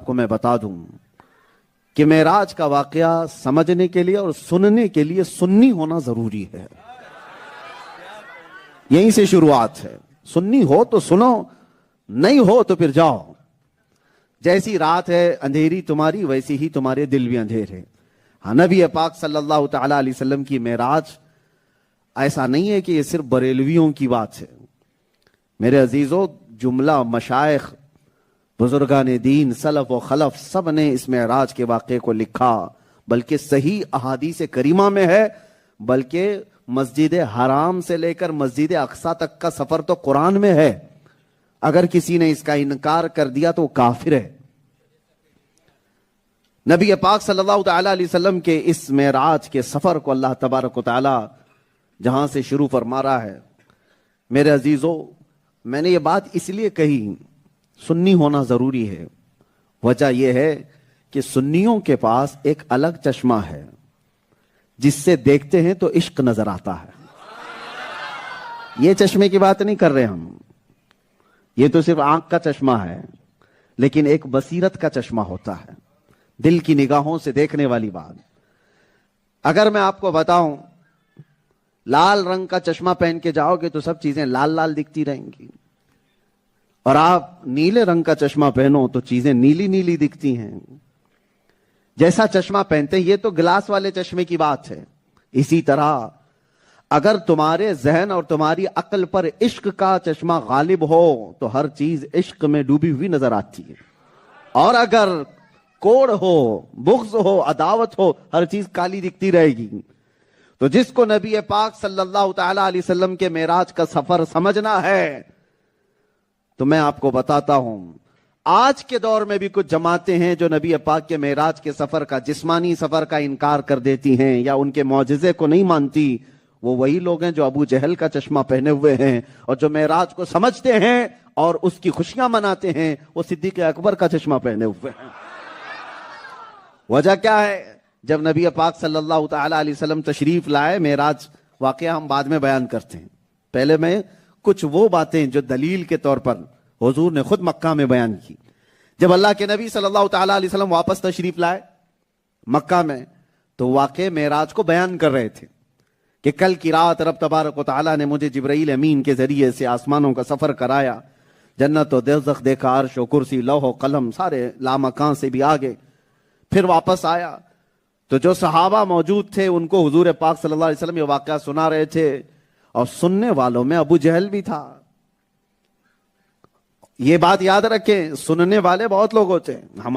کو میں بتا دوں کہ معراج کا واقعہ سمجھنے کے لیے اور سننے کے لیے سنی ہونا ضروری ہے. یہیں سے شروعات ہے. سنی ہو تو سنو, نہیں ہو تو پھر جاؤ. جیسی رات ہے اندھیری تمہاری, ویسی ہی تمہارے دل بھی اندھیر ہے. ہاں, نبی پاک صلی اللہ تعالی علیہ وسلم کی معراج ایسا نہیں ہے کہ یہ صرف بریلویوں کی بات ہے. میرے عزیزو, جملہ مشائخ, بزرگان دین, سلف و خلف سب نے اس معراج کے واقعے کو لکھا, بلکہ صحیح احادیث کریمہ میں ہے, بلکہ مسجد حرام سے لے کر مسجد اقصی تک کا سفر تو قرآن میں ہے. اگر کسی نے اس کا انکار کر دیا تو وہ کافر ہے. نبی پاک صلی اللہ تعالی علیہ وسلم کے اس معراج کے سفر کو اللہ تبارک و تعالی جہاں سے شروع فرما رہا ہے, میرے عزیزو, میں نے یہ بات اس لیے کہی سنی ہونا ضروری ہے. وجہ یہ ہے کہ سنیوں کے پاس ایک الگ چشمہ ہے, جس سے دیکھتے ہیں تو عشق نظر آتا ہے. یہ چشمے کی بات نہیں کر رہے ہم, یہ تو صرف آنکھ کا چشمہ ہے, لیکن ایک بصیرت کا چشمہ ہوتا ہے, دل کی نگاہوں سے دیکھنے والی بات. اگر میں آپ کو بتاؤں لال رنگ کا چشمہ پہن کے جاؤ گے تو سب چیزیں لال لال دکھتی رہیں گی, اور آپ نیلے رنگ کا چشمہ پہنو تو چیزیں نیلی نیلی دکھتی ہیں. جیسا چشمہ پہنتے ہیں, یہ تو گلاس والے چشمے کی بات ہے. اسی طرح اگر تمہارے ذہن اور تمہاری عقل پر عشق کا چشمہ غالب ہو تو ہر چیز عشق میں ڈوبی ہوئی نظر آتی ہے, اور اگر کوڑ ہو, بغض ہو, عداوت ہو, ہر چیز کالی دکھتی رہے گی. تو جس کو نبی پاک صلی اللہ تعالی علیہ وسلم کے معراج کا سفر سمجھنا ہے, تو میں آپ کو بتاتا ہوں, آج کے دور میں بھی کچھ جماعتیں ہیں جو نبی پاک کے معراج کے سفر کا, جسمانی سفر کا انکار کر دیتی ہیں یا ان کے معجزے کو نہیں مانتی. وہ وہی لوگ ہیں جو ابو جہل کا چشمہ پہنے ہوئے ہیں, اور جو معراج کو سمجھتے ہیں اور اس کی خوشیاں مناتے ہیں وہ صدیق اکبر کا چشمہ پہنے ہوئے ہیں. وجہ کیا ہے؟ جب نبی پاک صلی اللہ تعالی علیہ وسلم تشریف لائے, معراج واقعہ ہم بعد میں بیان کرتے ہیں, پہلے میں کچھ وہ باتیں جو دلیل کے طور پر حضور نے خود مکہ میں بیان کی. جب اللہ کے نبی صلی اللہ تعالی علیہ وسلم واپس تشریف لائے مکہ میں, تو واقع معراج کو بیان کر رہے تھے کہ کل کی رات رب تبارک و تعالی نے مجھے جبرائیل امین کے ذریعے سے آسمانوں کا سفر کرایا, جنت و دوزخ دیکھا, عرش و کرسی, لوح و قلم, سارے لامکان سے بھی آگے. پھر واپس آیا تو جو صحابہ موجود تھے ان کو حضور پاک صلی اللہ علیہ وسلم یہ واقعہ سنا رہے تھے, اور سننے والوں میں ابو جہل بھی تھا. یہ بات یاد رکھیں, سننے والے بہت لوگ ہوتے ہیں.